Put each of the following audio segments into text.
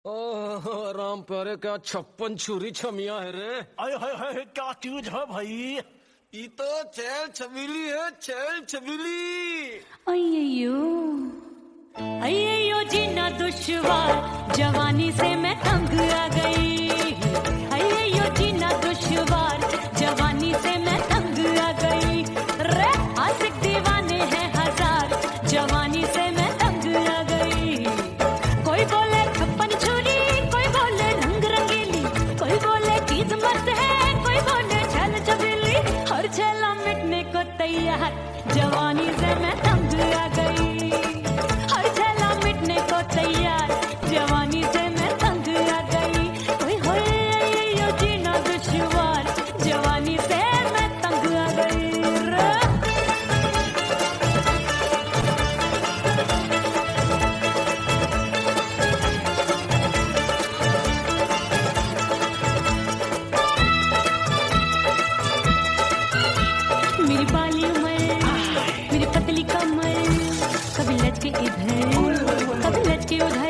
ओह राम प्यारे, क्या 56 छुरी छमिया है रे। आय हाय हाय, क्या चीज है भाई? ये तो चैल छबीली है, चैल छबीली। अय्यो अय्यो जीना दुश्वार, जवानी से मैं तंग आ गई। अय्यो जीना दुश्वार, जवानी से मैं तंग आ गई। रे आशिक दीवाने हैं हजार, जवानी से मैं तंग आ गई। कोई बोले 56 छुरी, कोई बोले रंग रंगीली, कोई बोले चीज मस्त है, कोई बोले छल छबीली। हर छेला मिटने को तैयार, जवानी से मैं तंग आ गई। हर छेला मिटने को तैयार, जवानी से मैं तंग आ गई। ओए होए यो जीना दुश्वार, जवानी से मैं तंग आ गई रे। मेरी बाली उमर, मेरी पतली कमर, कभी लचके इधर कभी लचके उधर।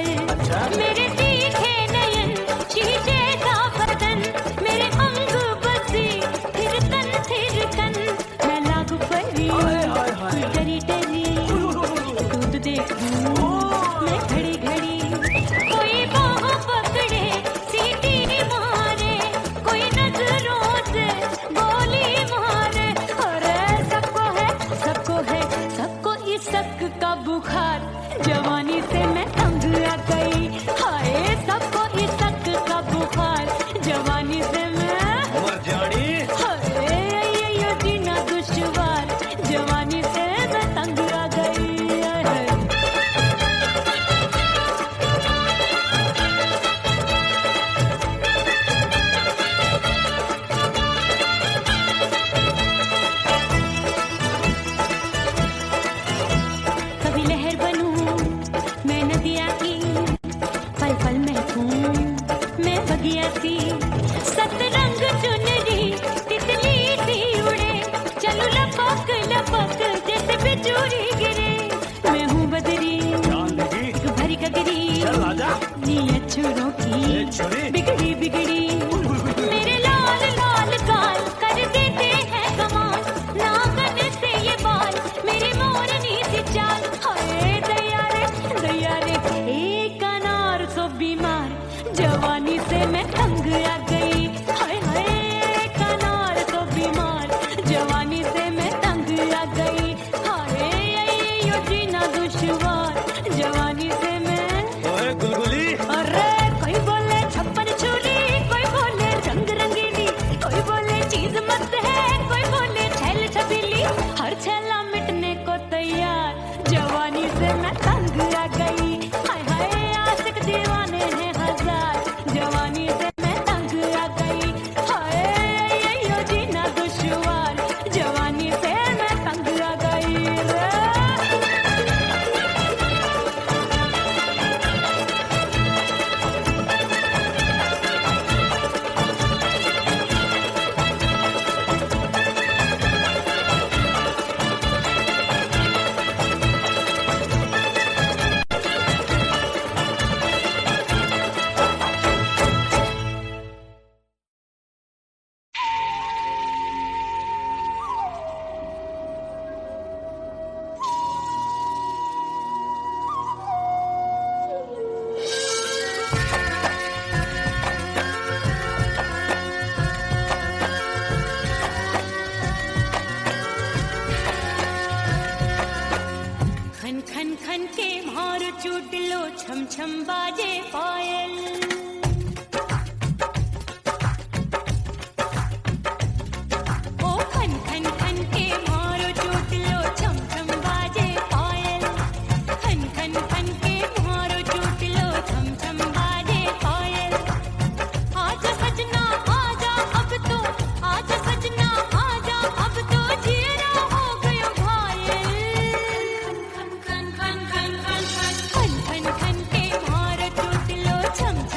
मेरे तीखे नयन, शीशे का बदन, मेरे अंग बसी फिर तन फिर कन। मैं लागू परी डरी डरी, दूध देखूं मैं घड़ी घड़ी। कोई बाहों पकड़े सीटी मारे, कोई नजरों से गोली मारे। अरे सबको इस शक का बुखार, जवानी से मैं तंग आ गई। हाय सबको इस शक का बुखार, जवानी से मैं मर जानी। हाय ये जीना दुश्वार, जवानी से मैं तंग आ गई। कभी लहर बनूं मैं नदिया की, पल पल महकूं मैं बगिया सी। सतरंग चुनरी तितली सी उड़े, चलूं लपक लपक जैसे बिजुरी गिरे। मैं हूँ बदरी एक भरी गगरी, नीयत छुरों की बिगड़ी बिगड़ी। मेरे लाल लाल गाल कर देते हैं कमाल, नागन से ये बाल मेरी मोरनी सी चाल। हाय दैया रे एक अनार सो बीमार, जवानी से मैं तंग आ गई। हाय हाय एक अनार सो बीमार, जवानी से मैं तंग आ गई। हाय यो जीना दुश्वार, जवानी से मैं। ओए गुलगुली, अरे कोई बोले 56 छुरी, कोई बोले रंग रंगीली, कोई बोले चीज मस्त है, कोई बोले छल छबीली। हर छेला मिटने को तैयार, जवानी से मैं तंग आ गई। हाय हाय आशिक दीवाने हैं हजार, जवानी से मैं तंग आ गई। हाय यो जीना दुश्वार, जवानी से मैं तंग आ गई रे। खन खन खन के मार चूट लो, छम छम बाजे पायल। ओ खन खन खन के मार चूट लो, छम छम बाजे पायल। खन खन खन के मार चूट लो, छम छम बाजे पायल। आजा सजना आजा अब तो, आजा सजना आजा अब तो, जीना हो गयो घायल। खन खन खन खन खन खन खन खन खन के मार टूट लो, छम छम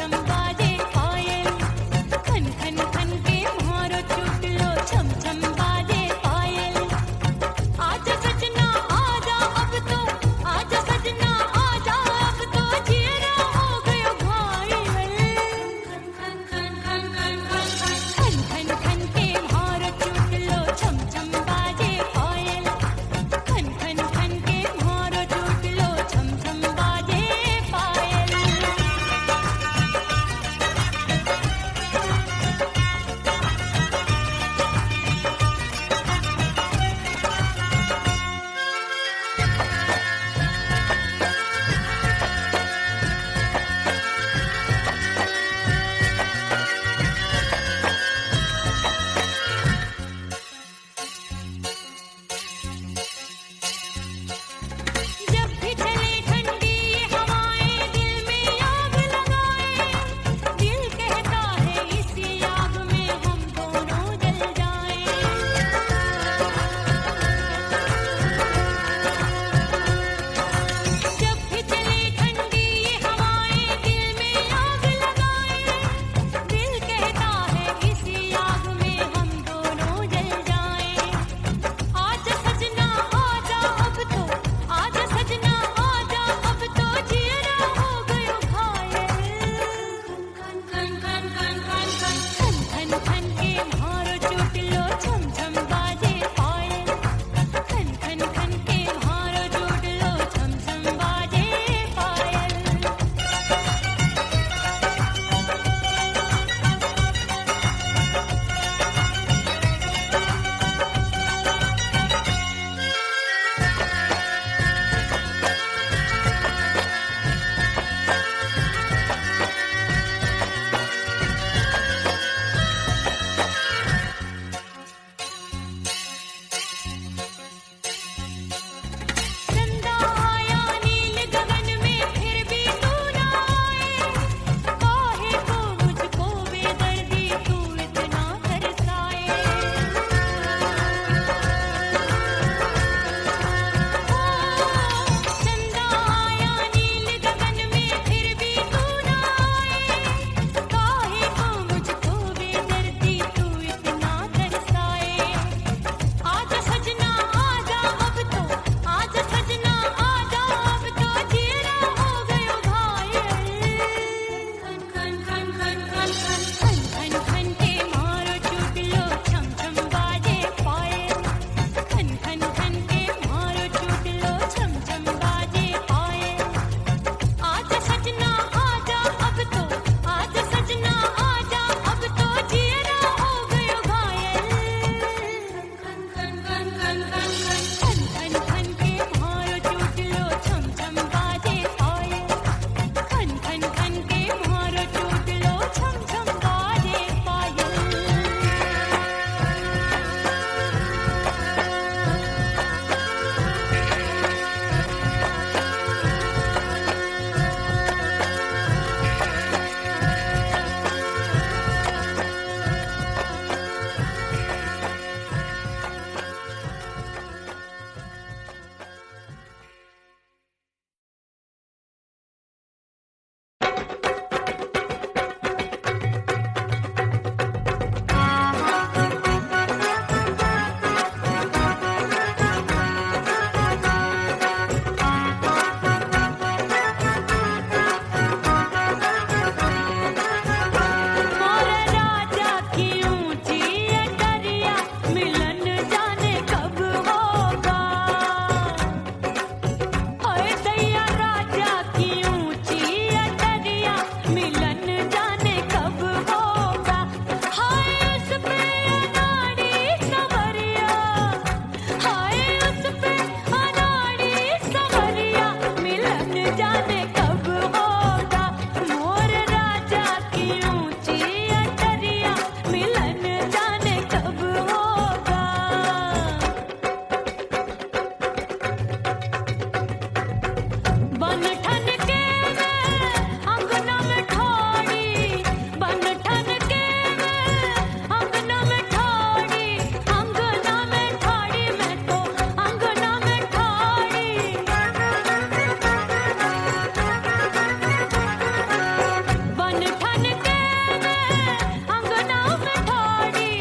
ठन के मैं अंगना में ठाड़ी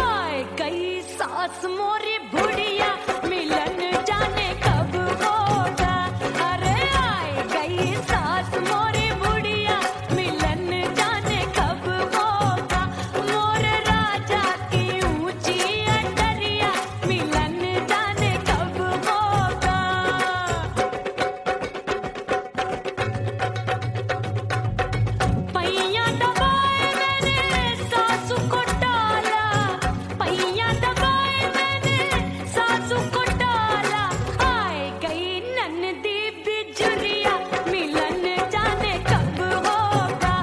आए गई सास मोरी बुढ़िया मिलन जाने कब होगा अरे आए गई सास मोरी बुढ़िया मिलन जाने कब होगा मोर राजा की ऊंची अटरिया मिलन जाने कब होगा पैया दबाए मैंने सासू को डाला पैया दबाए मैंने सासू को डाला आए गई ननदी बिजुरिया मिलन जाने कब होगा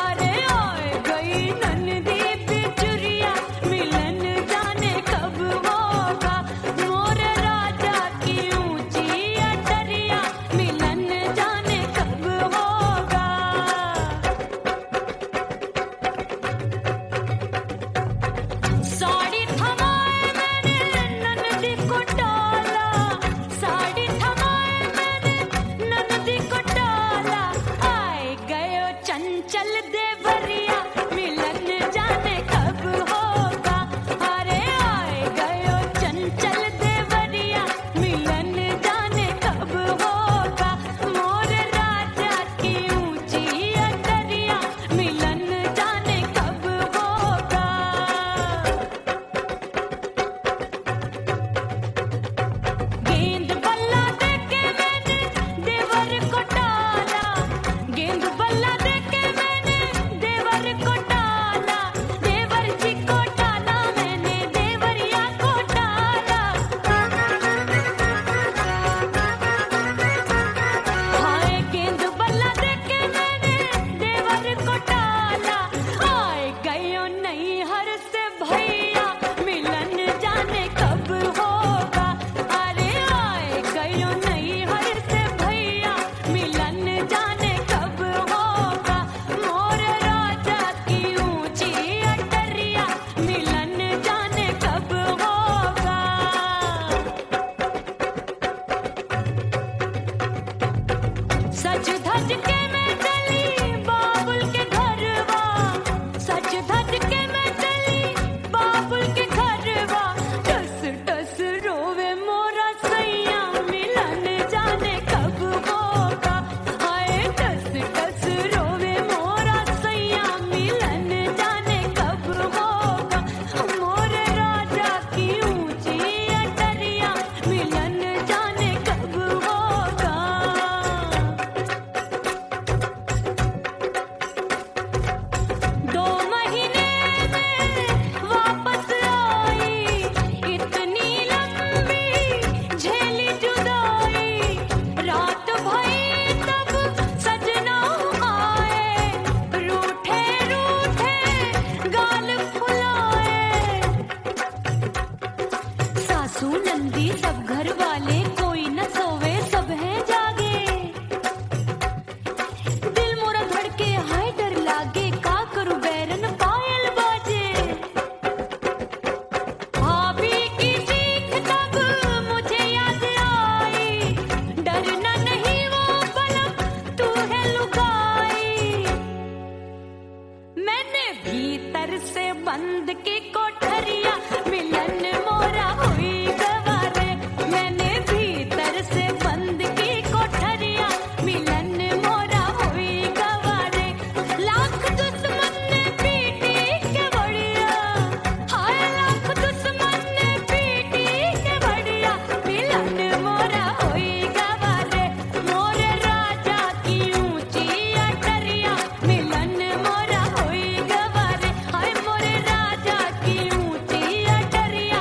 अरे आए गई ननदी बिजुरिया मिलन जाने कब होगा मोर राजा की ऊंची अटरिया मिलन जाने कब होगा साड़ी थमाए मैंने ननदी को डाला साड़ी थमाए मैंने ननदी को डाला आए गयो चंचल देवरिया मिलन जाने कब होगा अरे आए गयो चंचल देवरिया मिलन जाने कब होगा मोर राजा की ऊंची अटरिया मिलन जाने कब होगा गेंद बल्ला देके मैंने देवर को डाला गेंद बल्ला देके मैंने देवर को डाला देवर जी को डाला मैंने देवरिया को डाला हाय गेंद बल्ला देके मैंने देवर को डाला आए गयो नैहर से भैया मिलन जाने कब होगा अरे आए गयो नैहर से भैया मिलन जाने कब होगा मोर राजा की ऊंची अटरिया मिलन जाने कब होगा सज धज के मैं चली बाबुल के घरवा सज धज के मैं चली बाबुल के घरवा टस टस रोवे मोरा सैया मिलन जाने कब होगा हाय टस टस रोवे मोरा सैया मिलन जाने कब होगा मोर राजा की ऊंची अटरिया मिलन जाने कब होगा अटरिया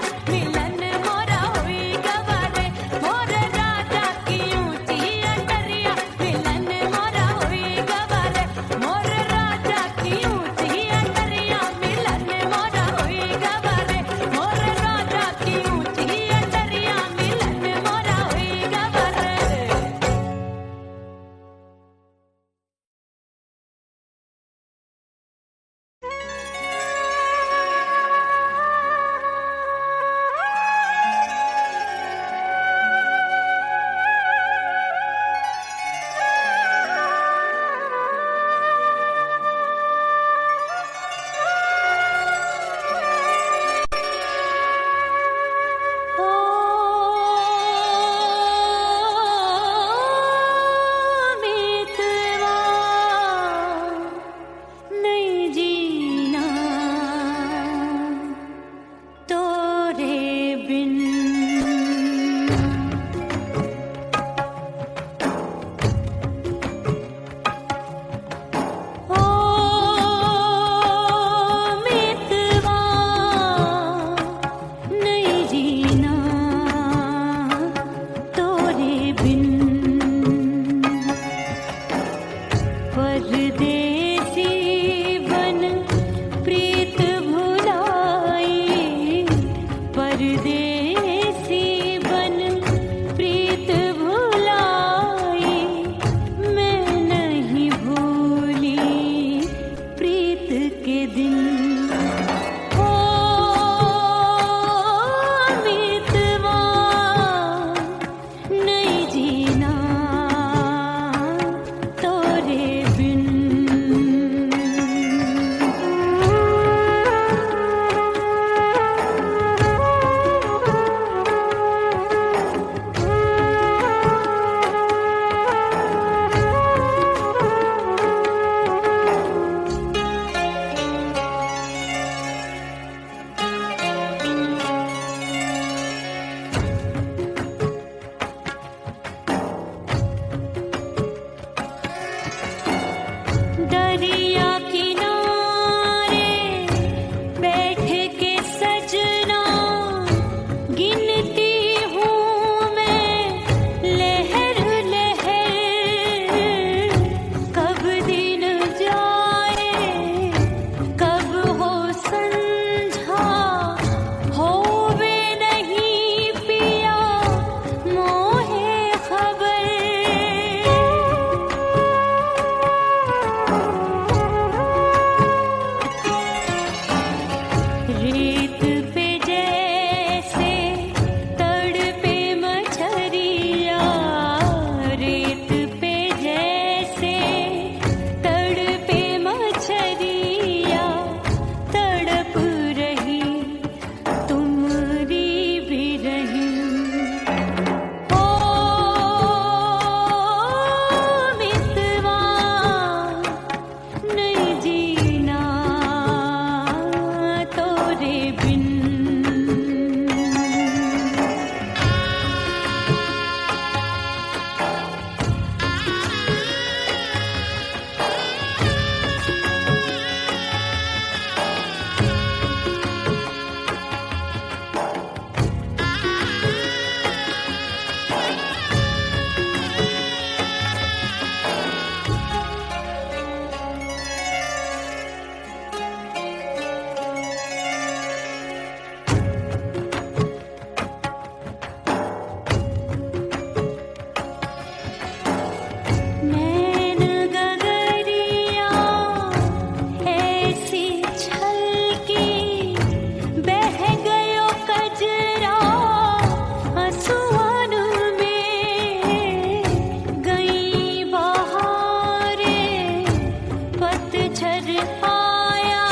पतझर आया,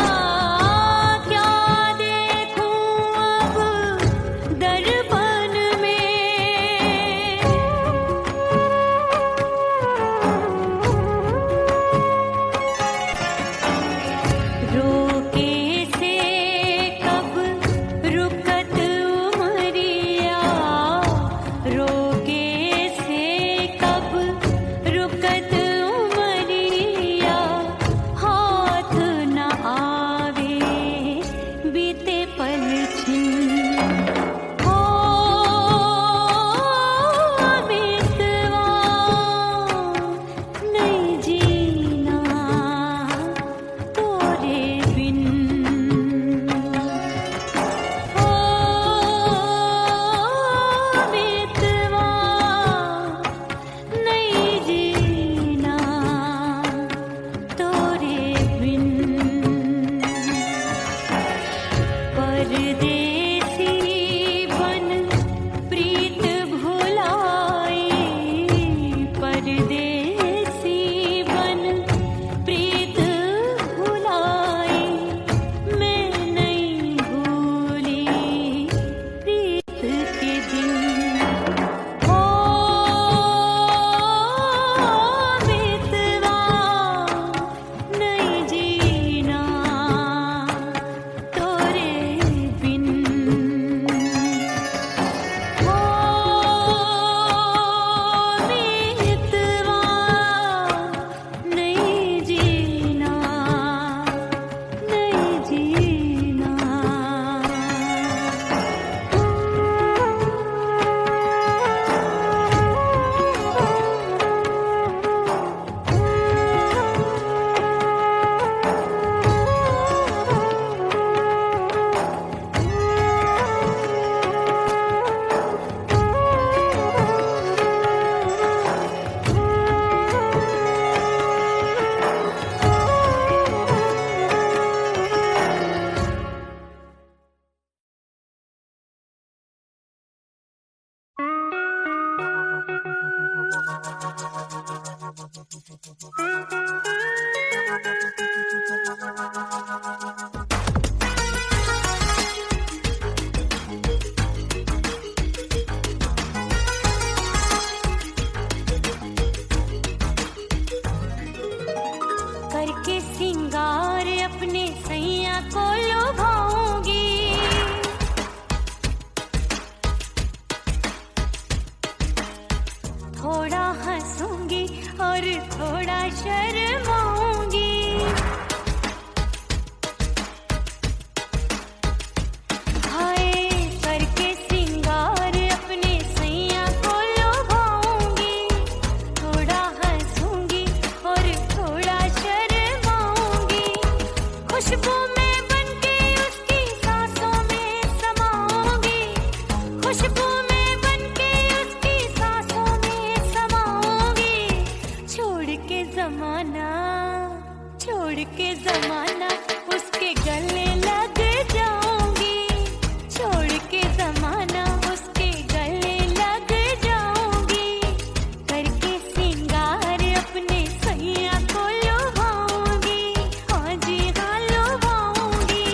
क्या देखूं अब दर्पण में। रोके से कब रुकत उमरिया, रोके से कब रुकत उमरिया, हाथ न आवे बीते पल छिन। हो मितवा नहीं जीना तोरे बिन। हो मितवा नहीं जीना तोरे बिन। परदेसी बन प्रीत भुलाई, परदेसी बन प्रीत भुलाई, मैं नहीं भूली प्रीत के दिन। हो मितवा नहीं जीना तोरे बिन। हो मितवा नहीं जीना, नहीं जीना। करके सिंगार अपने सैया को लुभाऊंगी, थोड़ा हंसूंगी और थोड़ा शर्माऊंगी। हाय करके सिंगार अपने सैया को लुभाऊंगी, थोड़ा हंसूंगी और थोड़ा शर्माऊंगी। खुशबू में बनके उसकी सांसों में समाऊंगी, खुशबू में बनके उसकी सांसों में समाऊंगी। छोड़ के जमाना उसके गले लग जाऊंगी, छोड़ के जमाना उसके गले लग जाऊंगी। करके सिंगार अपने सैया को लुभाऊंगी, हाँ जी हाँ लुभाऊंगी।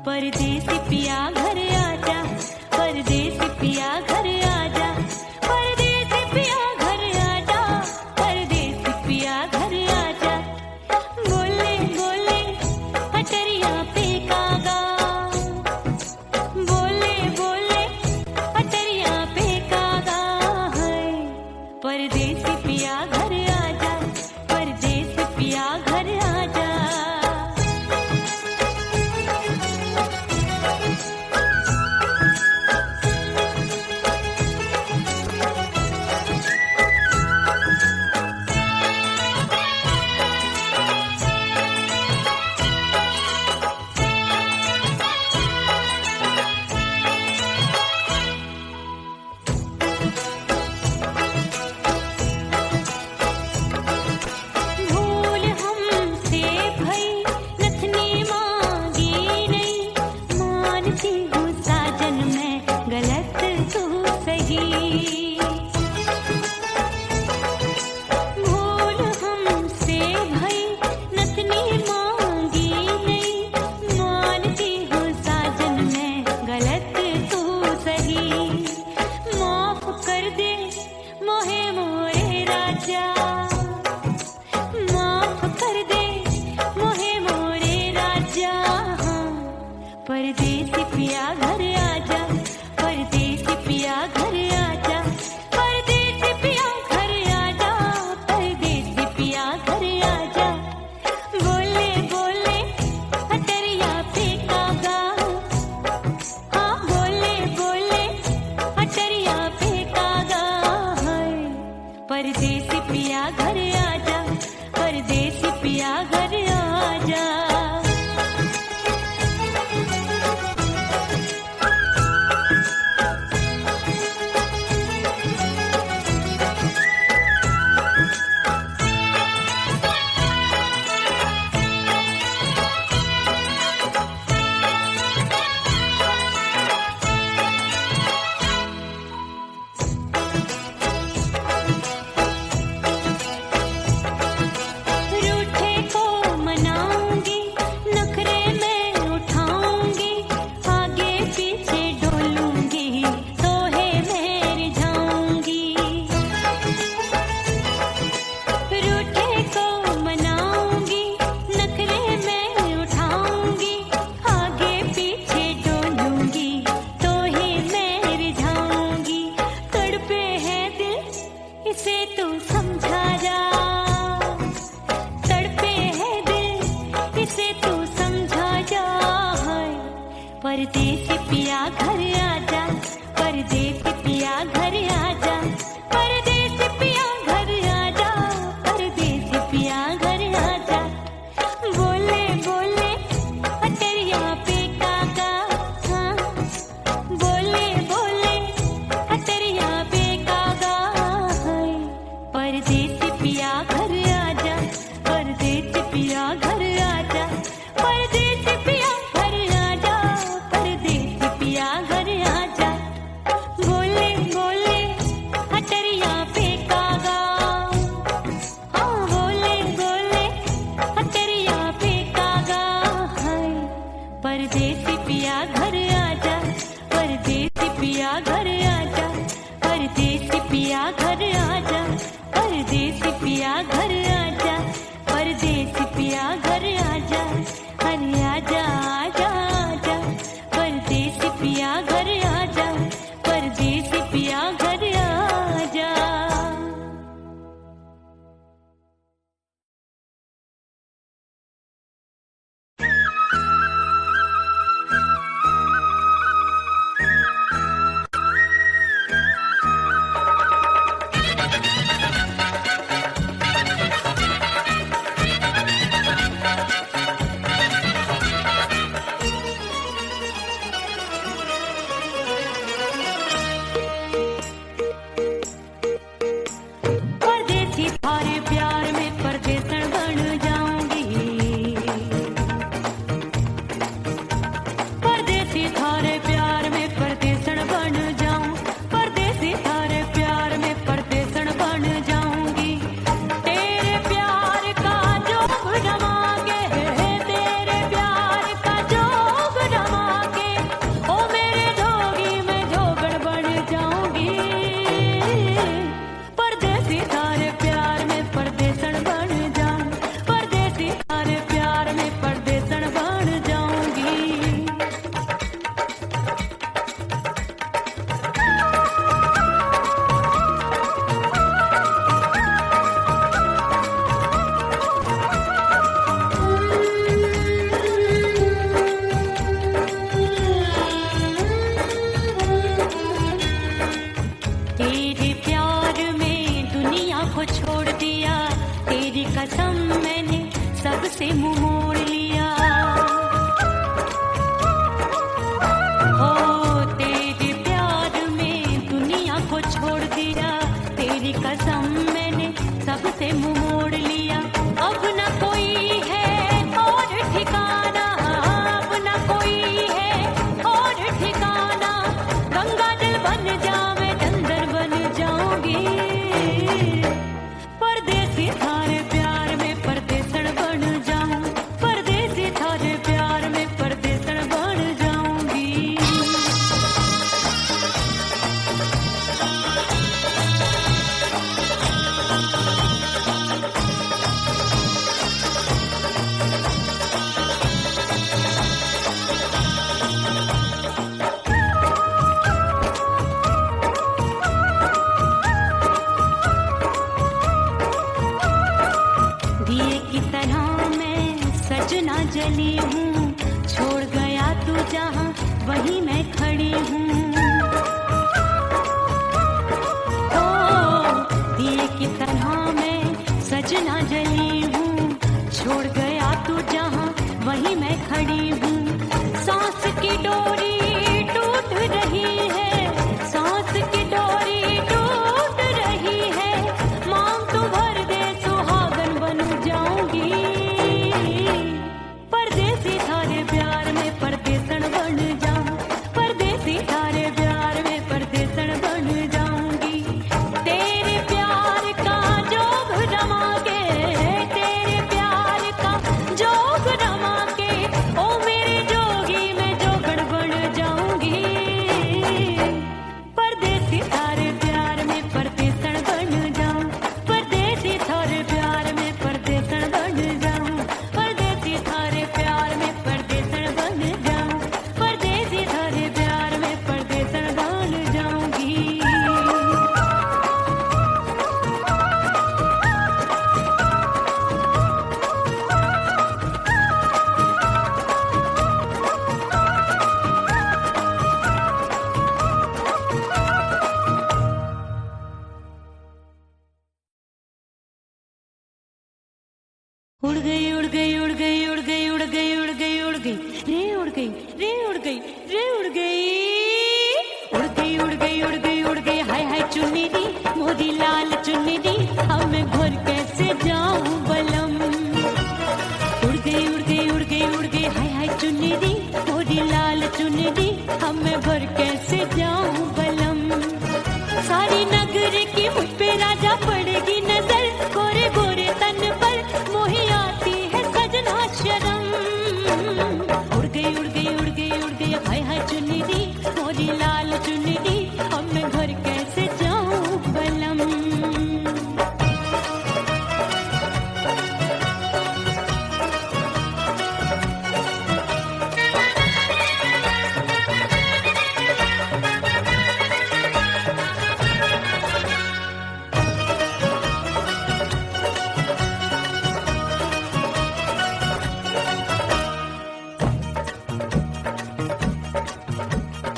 परदेसी पिया घर आजा, परदेसी पिया घर आजा, परदेसी पिया घर आजा, परदेसी पिया घर आजा। बोले बोले अटरिया पे कागा, बोले बोले अटरिया पे कागा है। परदेसी पिया घर आजा, परदेसी पिया घर आजा। भूल हमसे भई नथनी मांगी नहीं, मानती हूँ साजन मैं गलत तू सही। भूल हमसे भई नथनी मांगी नहीं, मानती हूँ साजन मैं गलत तू सही। माफ कर दे मोहे मोरे राजा, माफ कर दे मोहे मोरे राजा। परदेसी पिया घर आजा, परदेसी पिया घर आजा, परदेसी पिया घर आजा, परदेसी पिया घर आजा। बोले बोले अटरिया पे कागा, हाँ बोले बोले अटरिया पे कागा है। परदेसी पिया घर आजा, परदेसी पिया घर आजा। रूठे को मनाऊंगी, नखरे में उठाऊंगी, आगे पीछे डोलूंगी, तोहे में रिझाऊंगी। रूठे को मनाऊंगी, नखरे में उठाऊंगी, आगे पीछे डोलूंगी, तोहे में रिझाऊंगी। तड़पे है दिल इसे तू समझा जा, तड़पे है दिल इसे तू समझा जा है। परदेसी पिया घर आजा, परदेसी पिया घर आजा, परदेसी पिया घर आजा, परदेसी पिया घर आजा। बोले बोले अटरिया पे कागा, हाँ बोले बोले अटरिया पे कागा है। परदेसी पिया घर आजा, परदेसी पिया घर आजा, परदेसी पिया घर आजा, परदेसी पिया घर आजा। बोले बोले अटरिया पे कागा, हाँ बोले बोले अटरिया पे कागा है। परदेसी पिया घर आजा, परदेसी पिया घर आजा, परदेसी पिया घर आजा, परदेसी पिया घर आजा, परदेसी पिया घर आजा। अरे आजा आजा आजा, परदेसी पिया घर आजा, परदेसी पिया घर आजा। वहीं मैं खड़ी हूँ। ओ दिए की तरह मैं सजना जली हूँ, छोड़ गया तू जहाँ वहीं मैं खड़ी हूँ। सांस की डोरी टूट रही है, सांस की डोरी टूट रही है, मांग तू भर दे सुहागन बन जाऊंगी। परदेसी थारे प्यार में परदेसन बन जाऊं, परदेसी थारे प्यार में परदेसन बन जाऊंगी। तेरे प्यार का जोग रमा के, तेरे प्यार का जोग रमा के, ओ मेरे जोगी मैं जोगण बन जाऊंगी। परदेसी थारे प्यार में परदेसन बन जाऊं, परदेसी थारे प्यार में परदेसन बन जाऊं, परदेसी थारे प्यार में परदेसन बन जाऊं, परदेसी थारे प्यार में परदेसन बन जाऊंगी। उड़ गई उड़ गई उड़ गई उड़ गई उड़ गई उड़ गई उड़ गई रे उड़ गई रे उड़ गई रे उड़ गई उड़ गई उड़ गई उड़ गई उड़ गई हाय हाय चुन्नी दी मोरी लाल चुन्नी दी, अब मैं घर कैसे जाऊं बलम। उड़ गई उड़ गई उड़ गई उड़ गई हाय हाय चुन्नी दी मोरी लाल चुन्नी दी, अब मैं घर कैसे जाऊं बलम। सारी नगर की मुझ पे राजा पड़ेगी नजर, गोरे गोरे तन पर मोही आती है सजना शर्म। उड़ गई उड़ गई उड़ गई उड़ गई हाय हाय चुन्नी दी मोरी लाल चुन्नी दी, अब मैं घर कैसे जाऊं बलम।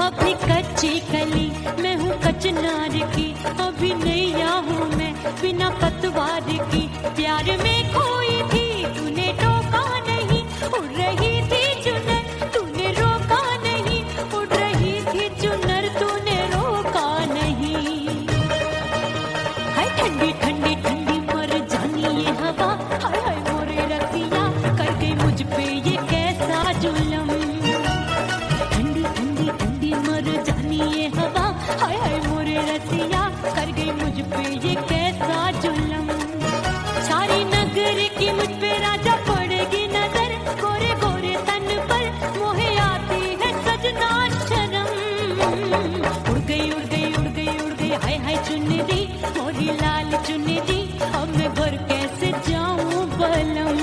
अपनी कच्ची कली मैं हूँ कचनार की, अभी नैया हूँ मैं बिना पतवार की। प्यार में खोई थी तूने टोका नहीं, उड़ रही थी चुनर तूने रोका नहीं, उड़ रही थी चुनर तूने रोका नहीं। हाय ठंडी ठंडी ठंडी मर जानी ये हवा, हाय हाय मोरे रतिया कर गई मुझ पे ये कैसा जुलम। ठंडी ठंडी ठंडी मर जानी ये हवा, हाय हाय मोरे रतिया कर गई मुझ पे ये कैसा जुलम। सारी नगर की मुझ पे राजा पड़ेगी नजर, गोरे गोरे तन पर मोहे आती है सजना शर्म। उड़ गई उड़ गई उड़ गई उड़ गई हाय हाय चुन्नी दी मोरी लाल चुन्नी दी, अब मैं घर कैसे जाऊं बलम।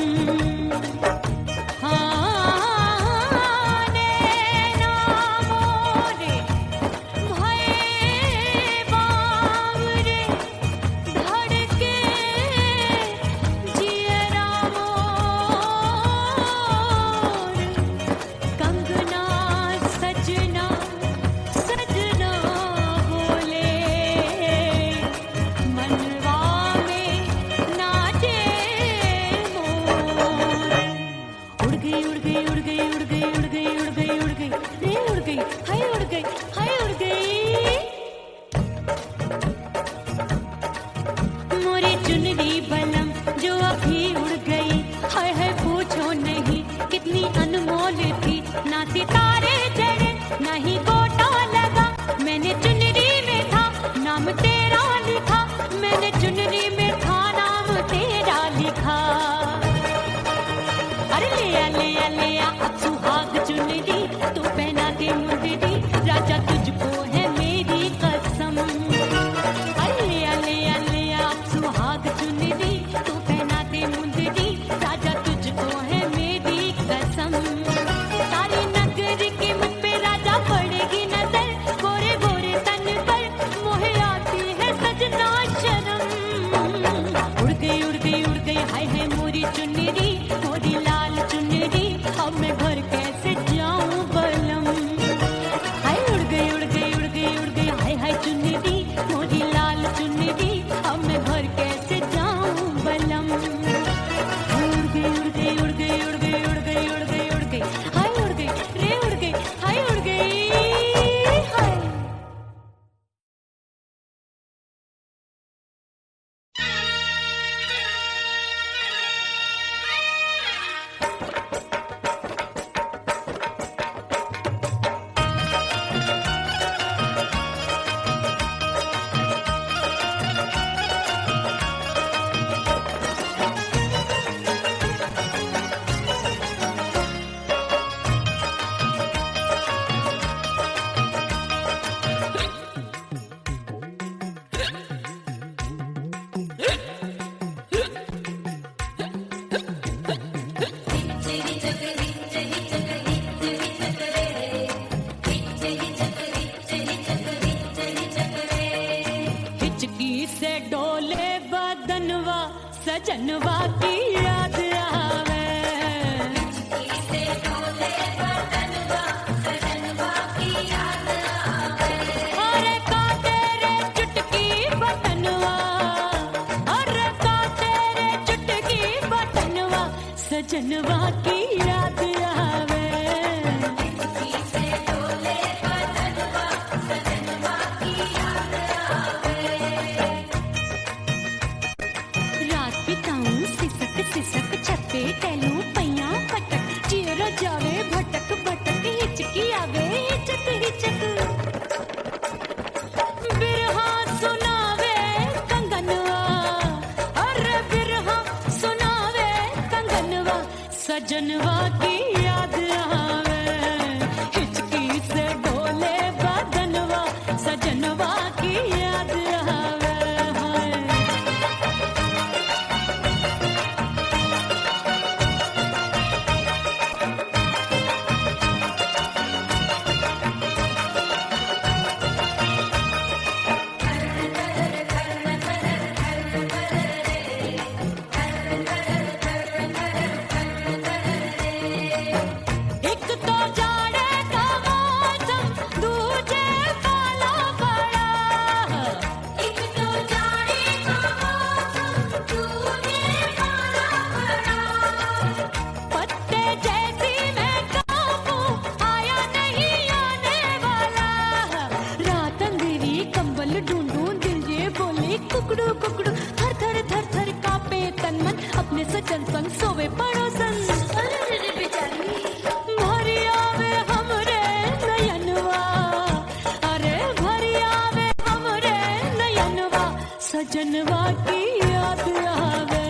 सितारे चढ़े नहीं गोटा लगा, मैंने चुनरी में था नाम तेरा लिखा, मैंने चुनरी में था नाम तेरा लिखा। अरे ले आ अब सुहाग चुनरी तू पहना दे मुझे दी, राजा तुझको है मेरी कसम। अरे ले आ अब सुहाग चुनरी तू पहना दे मुझे दी, राजा तुझको है मेरी कसम। सारी नगरी सजनवा की याद आवे। अरे का तेरे चुटकी बटनवा, अरे का तेरे चुटकी बटनवा, सजनवा की याद आवे। रात बिताऊं सिसक सिसक छते टहलूं पैया पटक, चिर जावे भटक भटक, हिचकी आवे हिचक हिचक। बिरहा सुनावे कंगनवा, अरे बिरहा सुनावे कंगनवा, सजनवा की याद आवे। हिचकी से डोले बदनवा, सजनवा की याद आवे। हाय एक तो जाड़े का मौसम, दूजे काला पड़ा। एक तो जाड़े का मौसम, दूजे काला पड़ा। पत्ते जैसी मैं कांपूं, आया नहीं आने वाला। रात अंधेरी कंबल ढूंढूं, दिल ये बोले कुकड़ू कुकड़ू। थर थर थर थर कांपे तन मन, अपने सजन संग सोवे पड़ोसन। भरी आवे हमरे नयनवा, अरे भरी आवे हमरे नयनवा, सजनवा की याद आवे।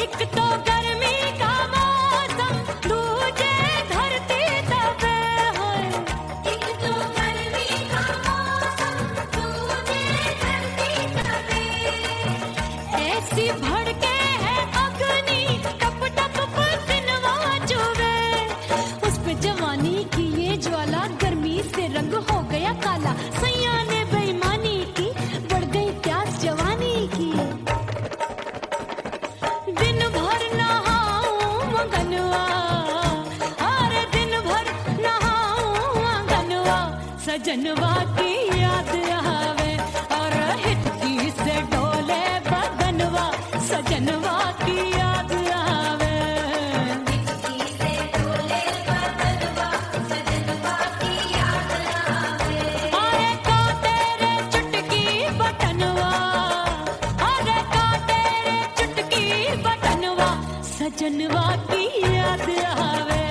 एक तो गर्मी का मौसम, दूजे धरती तपे है। एक तो गर्मी का मौसम, दूजे धरती तपे। ऐसी भड़के है अग्नि, टप टप पसीनवा चुभे। उस पे जवानी की ये ज्वाला, गर्मी से रंग हो गया काला। सैया ने बेईमानी की, बढ़ गई प्यास जवानी की। दिन भर नहाऊं मंगनवा, अरे दिन भर नहाऊं मंगनवा, सजनवा की याद आवे। और हिचकी से डोले बदनवा, सजनवा की याद आवे। अरे का तेरे चुटकी बटनवा, अरे का तेरे चुटकी बटनवा, सजनवा की याद आवे।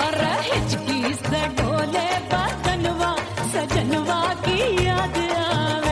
अरे हिचकी से डोले बदनवा, सजनवा की याद आवे।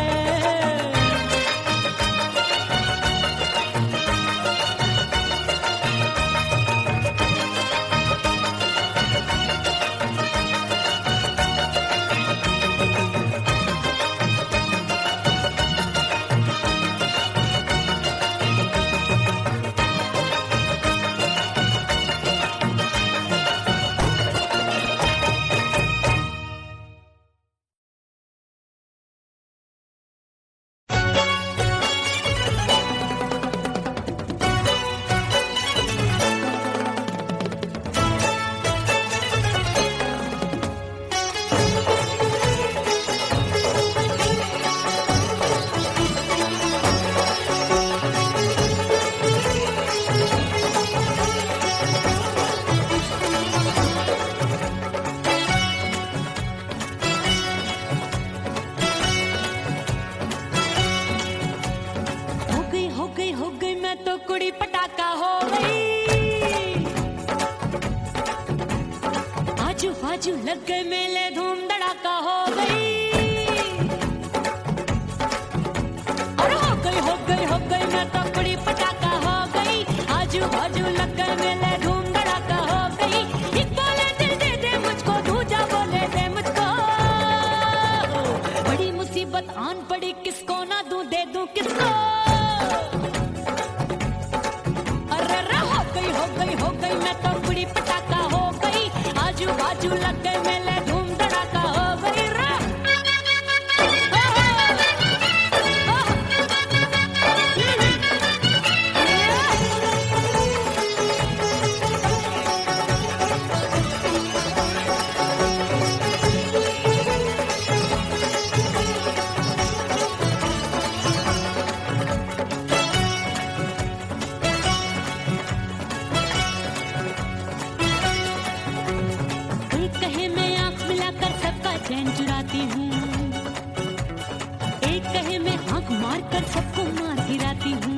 बाजू लग गए मेले, धूम धड़ाका हो गई। आजू बाजू लग गए मेले, धूम धड़ाका हो गई। एक बोले दिल दे दे मुझको, दूजा बोले दे मुझको। बड़ी मुसीबत आन पड़ी, किसको ना दूं दे दूं किसको। अरे हो गई मैं तो बड़ी पटाखा हो गई। आजू बाजू लग गए मेले, धूम धड़ाका हो गई रा। चैन चुराती हूँ, एक कहे मैं आंख मार कर सबको मार गिराती हूँ।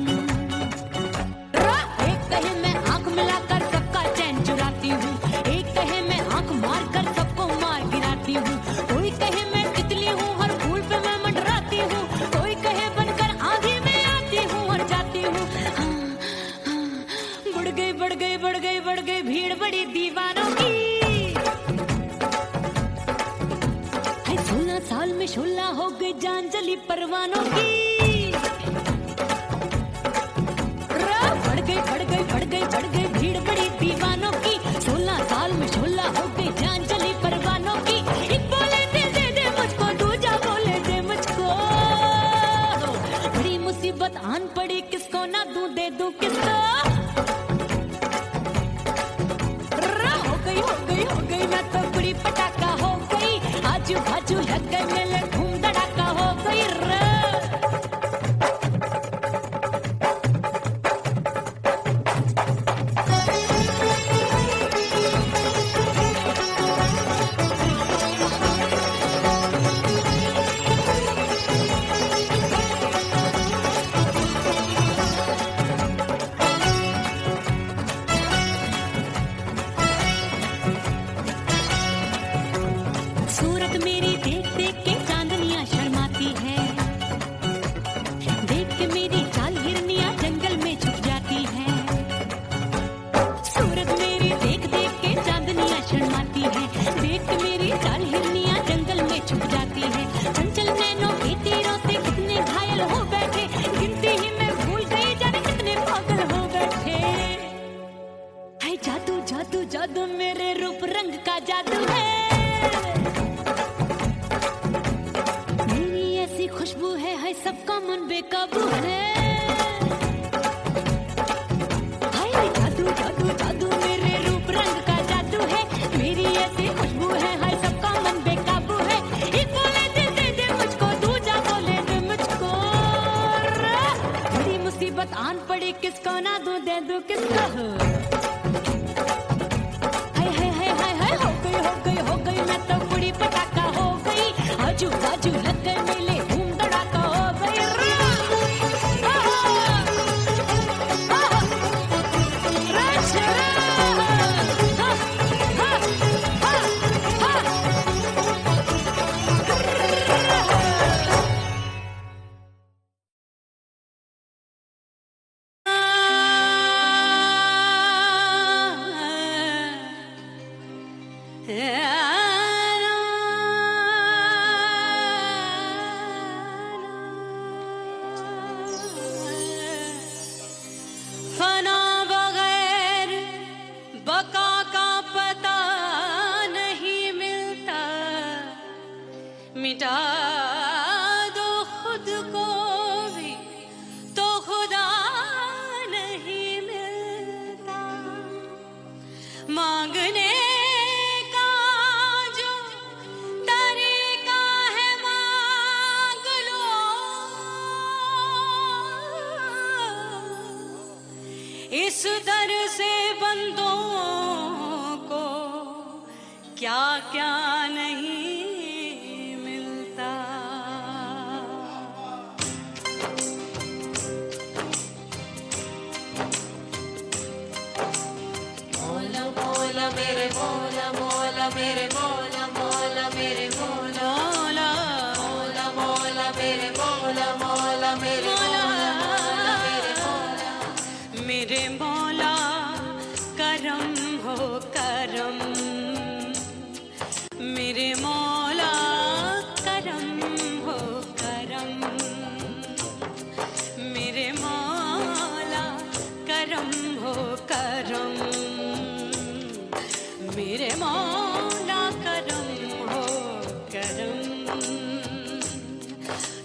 एक कहे मैं आंख मिलाकर सबका चैन चुराती हूँ, एक कहे मैं आंख मार कर सबको मार गिराती हूँ। कोई कहे मैं तितली हूँ, हर फूल पे मैं मंडराती हूँ। कोई कहे बनकर आंधी में आती हूँ और जाती हूँ। बढ़ गई भीड़ बड़ी दीवानों की। 16 साल में शोला हो गई जान जली परवानों की। बढ़ गई भीड़ बड़ी दीवानों की। 16 साल में शोला हो गई जान जली परवानों की। एक बोले दिल दे दे मुझको, दूजा बोले दे मुझको। बड़ी मुसीबत आन पड़ी, किसको ना दूं दे दूं किसको। हो गई मैं तो बड़ी पटाखा हो गई। आजू बाजू लग गए मेले, धूम धड़ाका हो गई रे। सूरत मेरी देख देख के चांदनियां शर्माती है। देख के मेरी चाल हिरनियां जंगल में छुप जाती है। सूरत मेरी देख देख के चांदनियां शर्माती है। देख के मेरी चाल हिरनियां जंगल में छुप जाती है। चंचल नैनों के तीरों से कितने घायल हो बैठे, गिनती ही मैं भूल गई जाने कितने पागल हो बैठे। है जादू जादू जादू मेरे रूप रंग का जादू है। खुशबू है सबका मन बेकाबू है। हाय जादू जादू जादू मेरे रूप रंग का जादू है। मेरी ऐसी खुशबू है, हाय सबका मन बेकाबू है। एक बोले दिल दे दे मुझको, दूजा बोले दे मुझको। बड़ी मुसीबत आन पड़ी, किसको ना दूं दे दूं किसको। हो गई मैं तो बड़ी पटाखा हो गई। आजू बाजू लग गए मेले, धूम धड़ाका हो गई रा। फना बगैर बका का पता नहीं मिलता। मिटा दो खुद को भी तो खुदा नहीं मिलता। मांगने का जो तरीका है मांग लो। इस दर से बंदों को क्या क्या नहीं मिलता। मौला मौला मेरे मौला मौला मेरे मौला मौला मेरे मौला मौला मौला मेरे मौला मौला मेरे मौला मेरे मौला करम, मेरे मौला करम हो करम।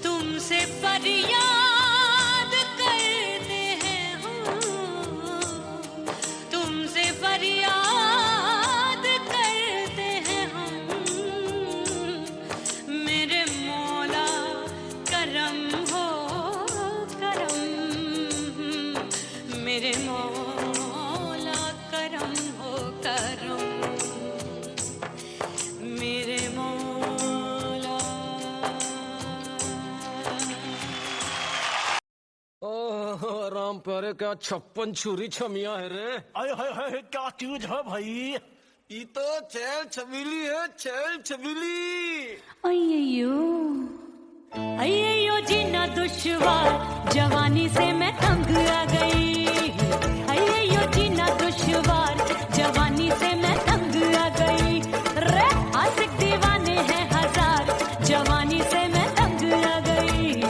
तुमसे फरियाद करते हैं हम, तुमसे फरियाद करते हैं हम, मेरे मौला करम हो करम, मेरे मौला करम हो करम, मेरे मौला। ओह राम प्यारे, क्या 56 छुरी छमिया है रे। आय हाय हाय क्या चीज है भाई। ये तो चैल छबीली है, चैल छबीली। अय्यो अय्यो जीना दुश्वार, जवानी से मैं तंग आ गई। अय्यो जीना दुश्वार, जवानी से मैं तंग आ गई। रे आशिक दीवाने हैं हजार, जवानी से मैं तंग आ गई।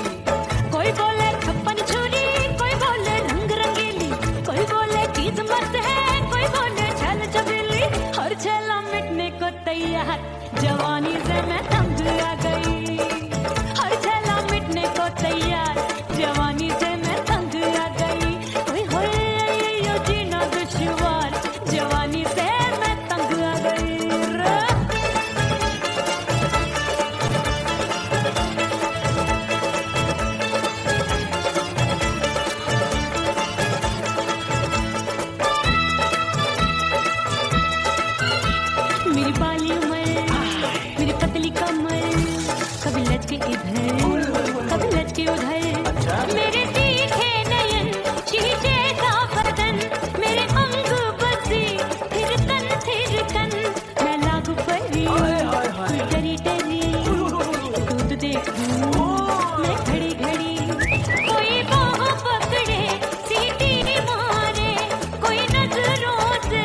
कोई बोले 56 छुरी, कोई बोले रंग रंगीली, कोई बोले चीज मस्त है, कोई बोले छल छबीली। हर छेला मिटने को तैयार, जवानी से मैं तंग आ गई। हर छेला मिटने को तैयार, जवानी से मैं तंग आ गई। ओए होए ये जीना दुश्वार, जवानी से मैं तंग आ गई रे। मेरी बाली उमर, मेरी पतली कमर, कभी लचके इधर कभी लचके उधर। मेरे तीखे नयन, शीशे सा बदन, मेरे अंग बसी फिर तन, मैं लागू परी कोई डरी डरी। दूध देखूं मैं घड़ी घड़ी, कोई बाह पकड़े सीटी मारे, कोई नजरों से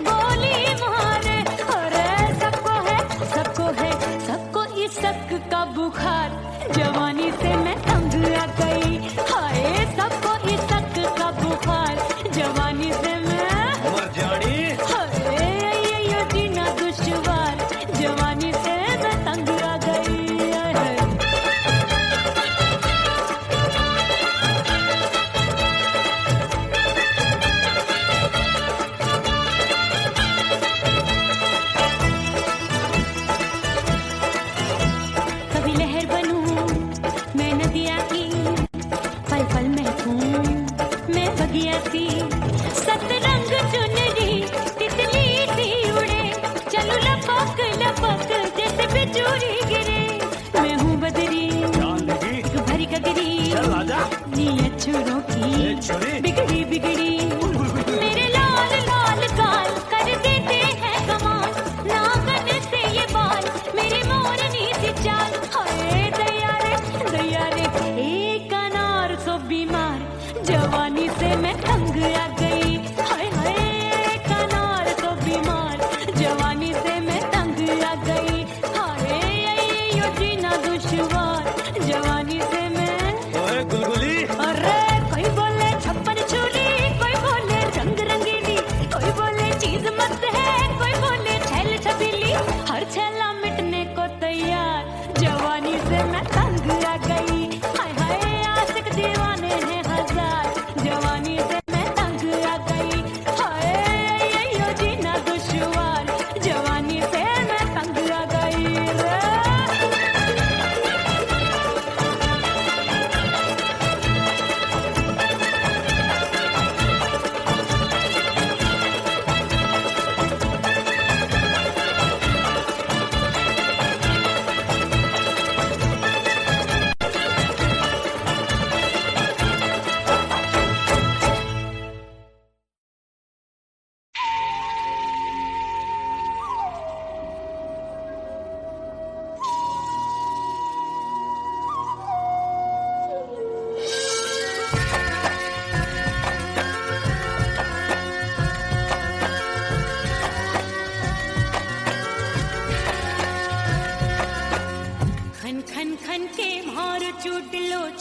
गोली मारे। अरे सबको है सबको इस शक का बुखार, जवानी से मैं तंग आ गई। हाय सबको इस शक का बुखार, जवानी से मैं मर जानी। हाय ये जीना दुश्वार, जवानी से मैं तंग आ गई। हाय। कभी लहर बनूं मैं नदिया की, पल पल महकूं मैं बगिया सी। सतरंग चुनरी तितली सी उड़े, चलो लपक लपक जैसे बिजुरी गिरे। मैं हूँ बदरी जान लगी। तू भरी गगरी, चल आजा। नीयत छुरों ए की छुरी। बिगड़ी बिगड़ी। मेरे लाल लाल गाल कर देते हैं कमाल, नागन से ये बाल मेरी मोरनी सी चाल। हाय दैया रे एक अनार सो बीमार, जवानी से मैं तंग आ गई। हाय हाय एक अनार सो बीमार, जवानी से मैं तंग आ गई। हाय यो जीना दुश्वार, जवानी से मैं। ओए गुलगुली। अरे कोई बोले 56 छुरी, कोई बोले रंग रंगीली, कोई बोले चीज मस्त है, कोई बोले छैल छबीली। हर छेला मिटने को तैयार, जवानी से मैं तंग आ गई। हाय हाय आशिक दीवाने हैं हजार, जवानी से मैं तंग आ गई। हाय यो जीना दुश्वार, जवानी से मैं तंग आ गई रे।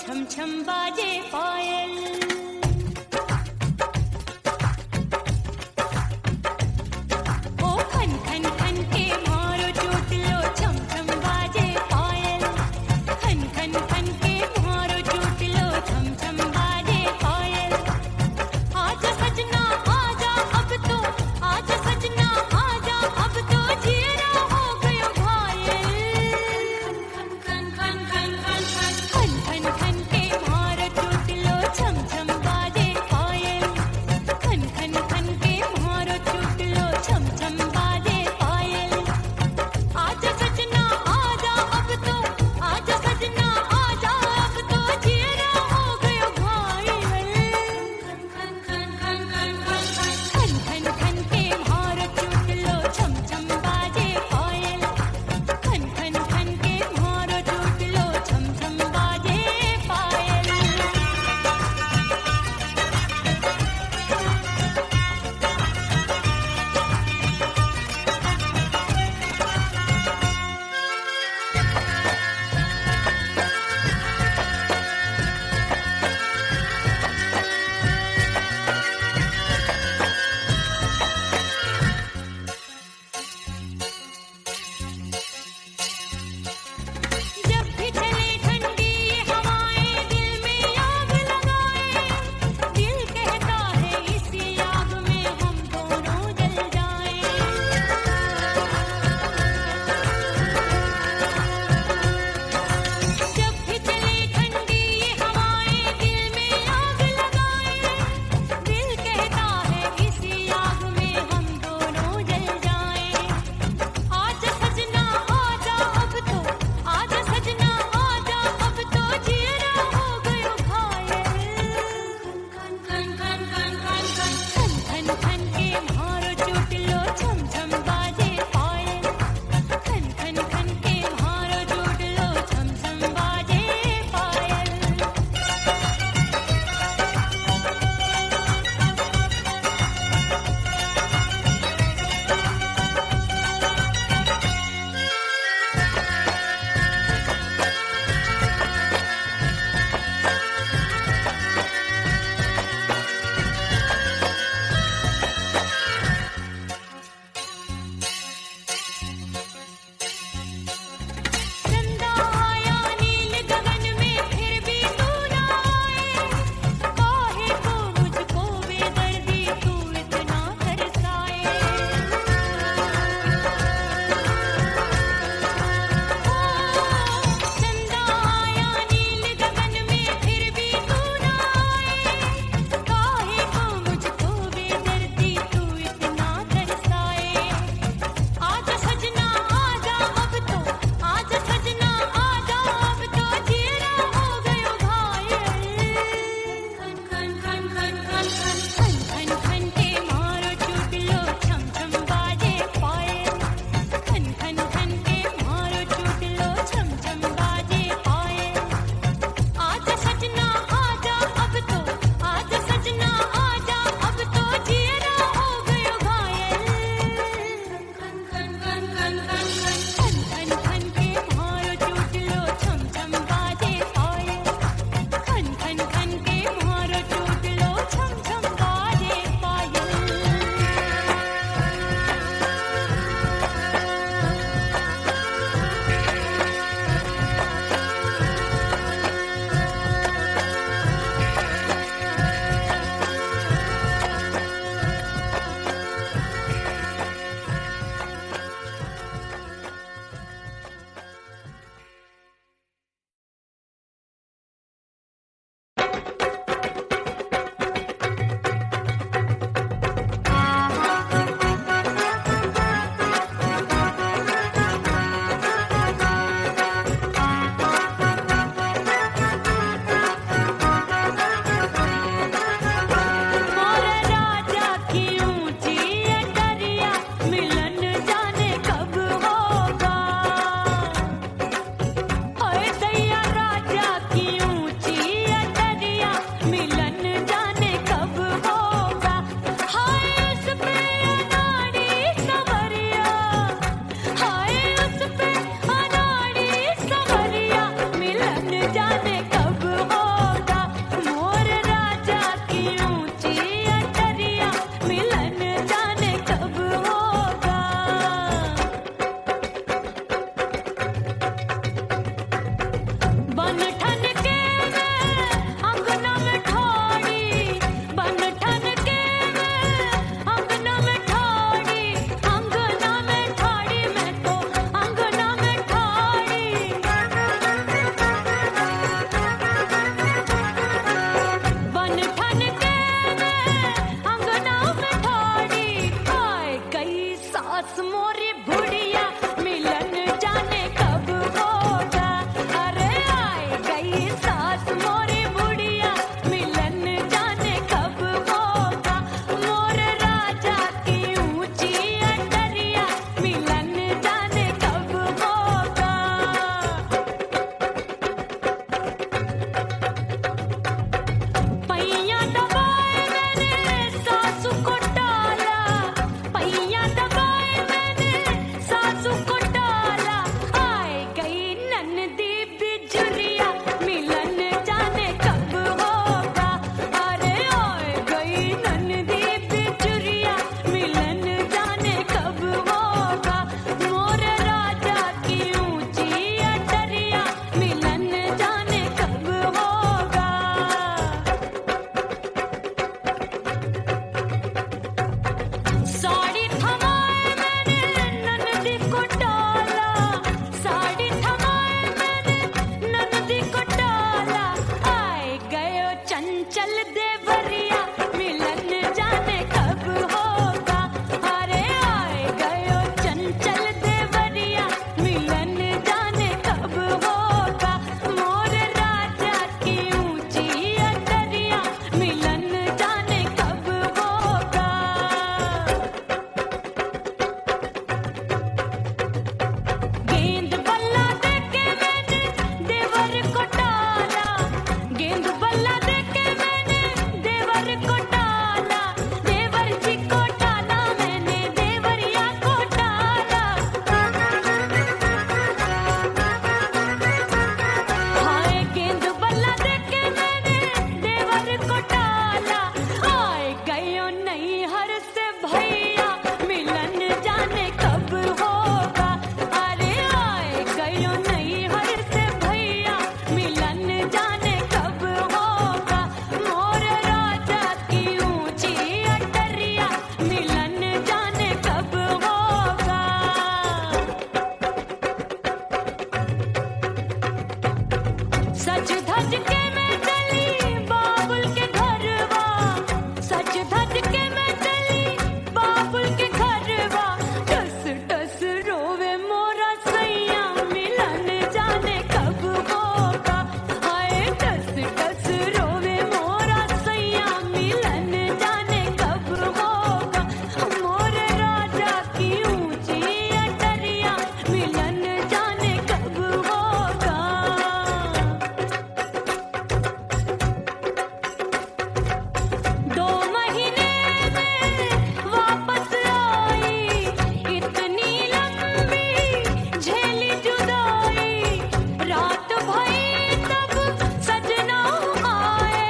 छम छम बाजे पायल, मोरी बुढ़िया मिलन जाने कब होगा। अरे आए गई सास मोरी बुढ़िया मिलन जाने कब होगा। मोर राजा की ऊंची अटरिया मिलन जाने कब होगा। पैया दबाए मैंने सासू को टाला, पैया दबाए मैंने सासू को टाला। आए गई ननदी बिजुरिया मिलन जाने कब होगा। अरे आए गई ननदी बिजुरिया मिलन जाने कब होगा। मोर राजा की ऊंची अटरिया मिलन जाने कब होगा। साड़ी थमाए मैंने ननदी को टाला, साड़ी थमाए मैंने ननदी को टाला। आए गयो चंचल देवरिया मिलन जाने कब होगा। अरे आए गयो चंचल देवरिया मिलन जाने कब होगा। मोर राजा की ऊंची अटरिया मिलन जाने कब होगा। गेंद बल्ला देके मैंने देवर को टाला, गेंद बल्ला देके मैंने देवर को टाला। देवर जी को टाला मैंने देवरिया को टाला। हाय गेंद बल्ला देके मैंने देवर को टाला। आए गयो नैहर से भैया मिलन जाने कब होगा। अरे आए गयो नैहर से भैया मिलन जाने कब होगा। मोर राजा की ऊंची अटरिया मिलन जाने कब होगा। सज धज के मैं चली बाबुल के घरवा, सज धज के मैं चली बाबुल के घरवा। टस टस रोवे मोरा सैया मिलन जाने कब होगा। हाय टस टस रोवे मोरा सैया मिलन जाने कब होगा। मोर राजा की ऊंची अटरिया मिलन जाने कब होगा। 2 महीने में वापस आई, इतनी लंबी झेली जुदाई। रात भई तब सजना आए,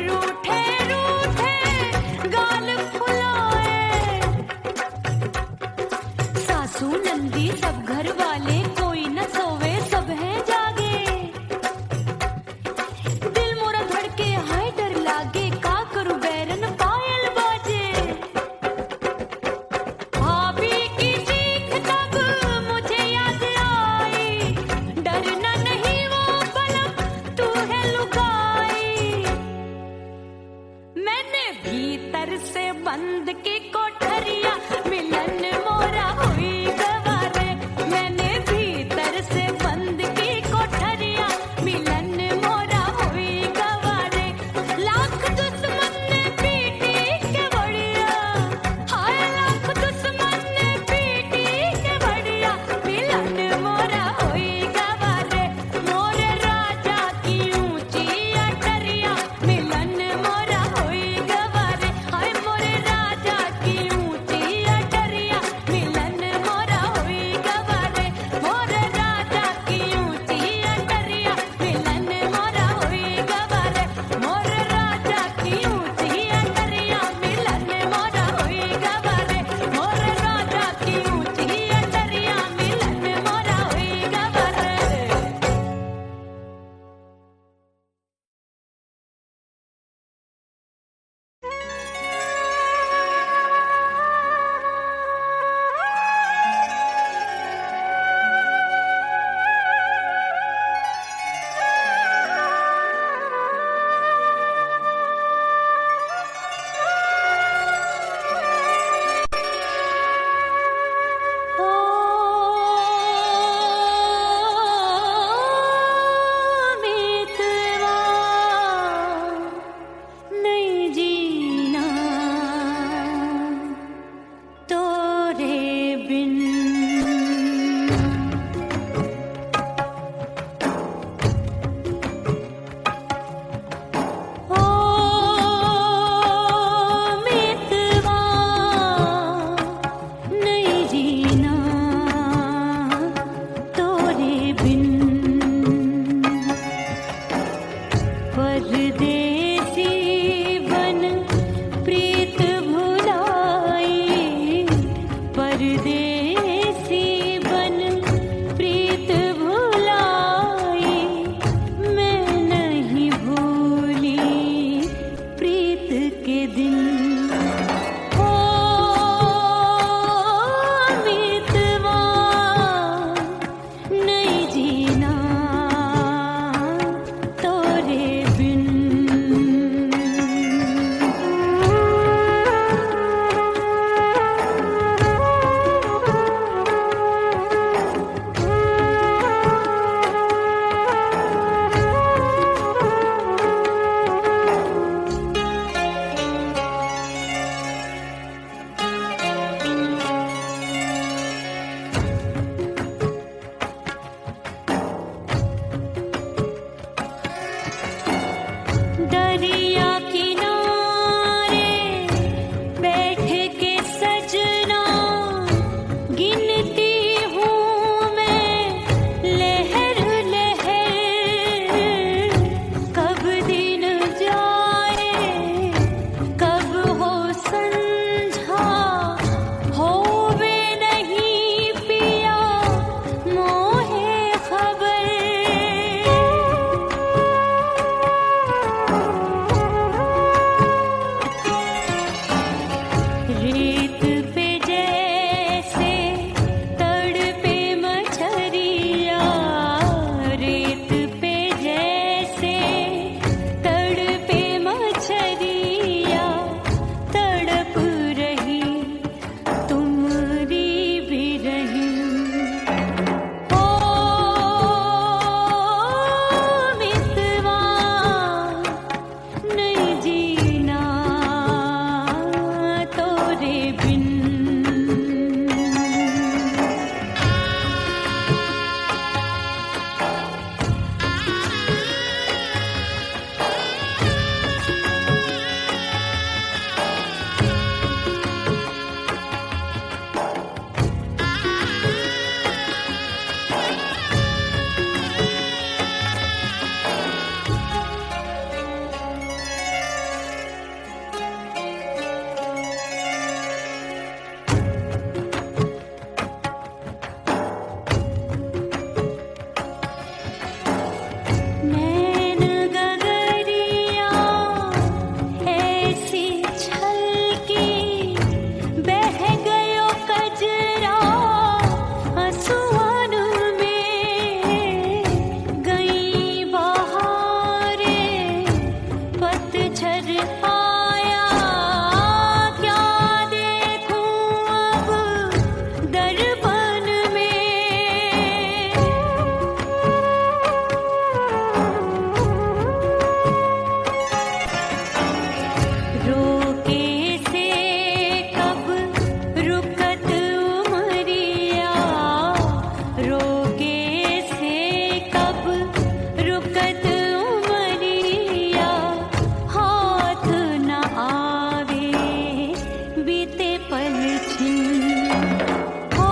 रूठे रूठे गाल फुलाए। सासू नंदी सब घर वाले कोई न सोवे सब हैं जागे। दिल मोरा धड़के हाय डर लागे का करूं बैरन पायल बाजे। भाभी की चीख तब मुझे याद आई, डरना नहीं वो बलम तू है लुगाई। मैंने भीतर से बंद की कोठरिया मिलन मोरा हुई गवारे। मैंने भीतर से बंद की कोठरिया मिलन मोरा हुई गवारे। लाख दुश्मन ने पीटी के बढ़िया, हाय लाख दुश्मन ने पीटी के बढ़िया। मिलन मोरा हुई गवारे। मोर राजा की ऊंची अटरिया मिलन मोरा हुई गवारे। हाय मोर राजा की ऊंची रेत पे जैसे तड़पे मछरिया, रेत पे जैसे तड़पे मछरिया, तड़प रही तुम्हारी भी रही। ओ मितवा नहीं जीना तोरे बिन। नैन गगरिया ऐसी छलकी, बह गयो कजरा आंसुओं में। गई बहारें पतझर आया, क्या देखूं अब दर्पण में। रोके से कब रुकत उमरिया, रोके से कब रुकत उमरिया। हाथ न आवे बीते पल छिन। ओ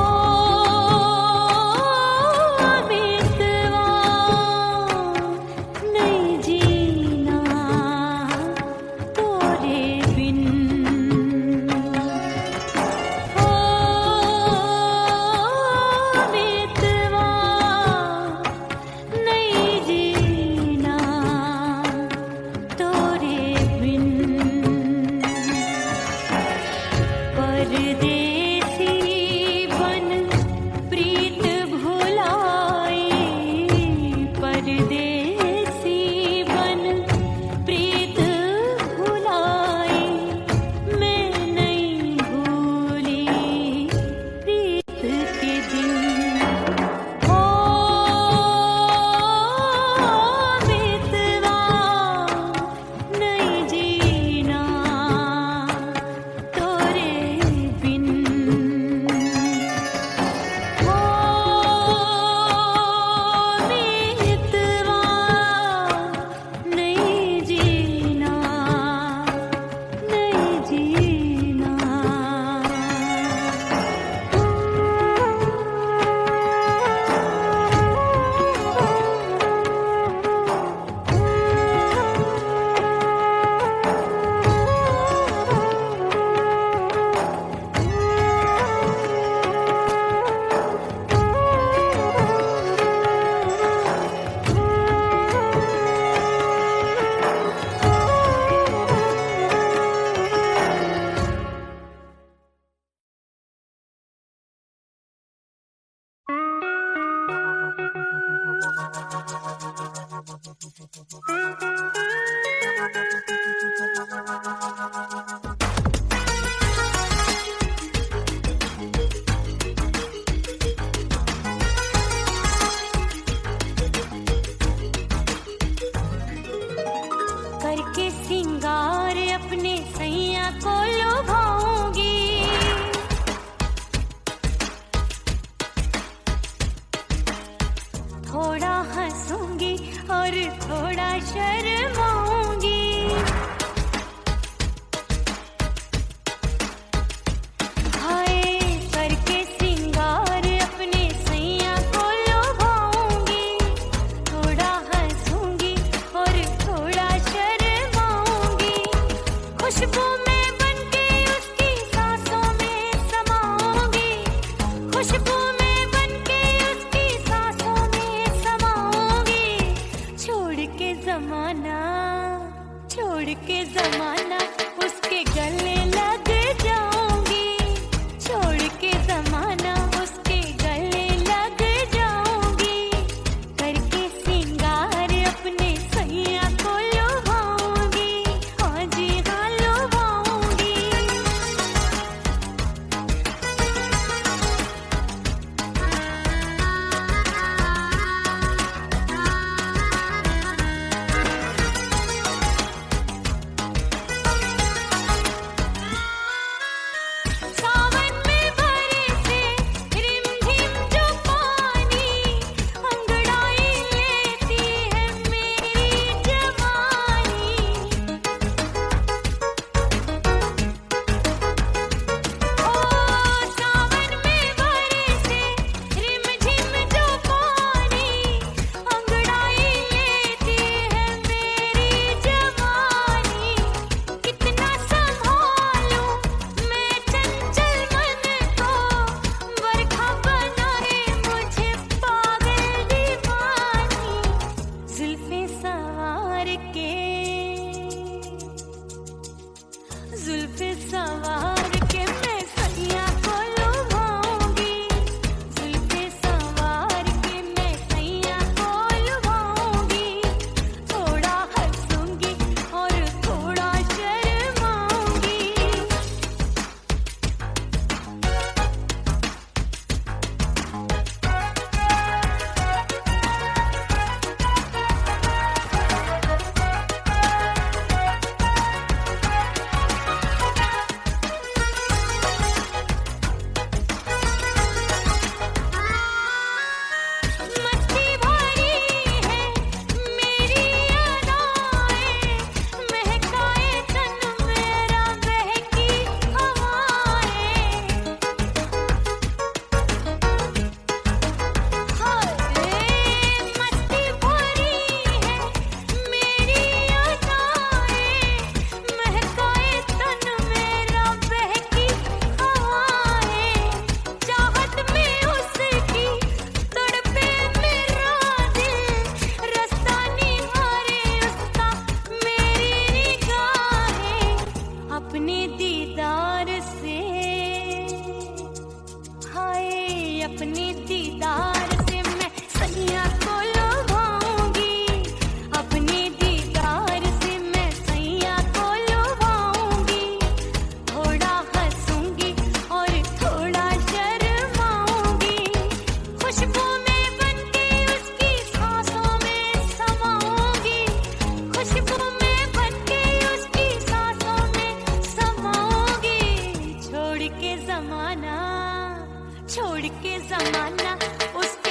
मितवा नहीं जीना तोरे बिन। ओ मितवा नहीं जीना तोरे बिन। परदेसी बन प्रीत भुलाई, परदेसी बन प्रीत भुलाई। मैं नहीं भूली प्रीत के दिन। ओ मितवा नहीं जीना तोरे बिन। ओ मितवा नहीं जीना, नहीं जीना। करके सिंगार अपने सैया को लुभाऊंगी, थोड़ा हंसूंगी और थोड़ा शर्माऊंगी। अपने दीदार से मैं सैया को लुभाऊंगी, अपने दीदार से मैं सैया को लुभाऊंगी। थोड़ा हंसूंगी और थोड़ा शर्माऊंगी, खुशबू में बनके उसकी सांसों में समाऊंगी, खुशबू में बनके उसकी सांसों में समाऊंगी। छोड़ के जमाना उसको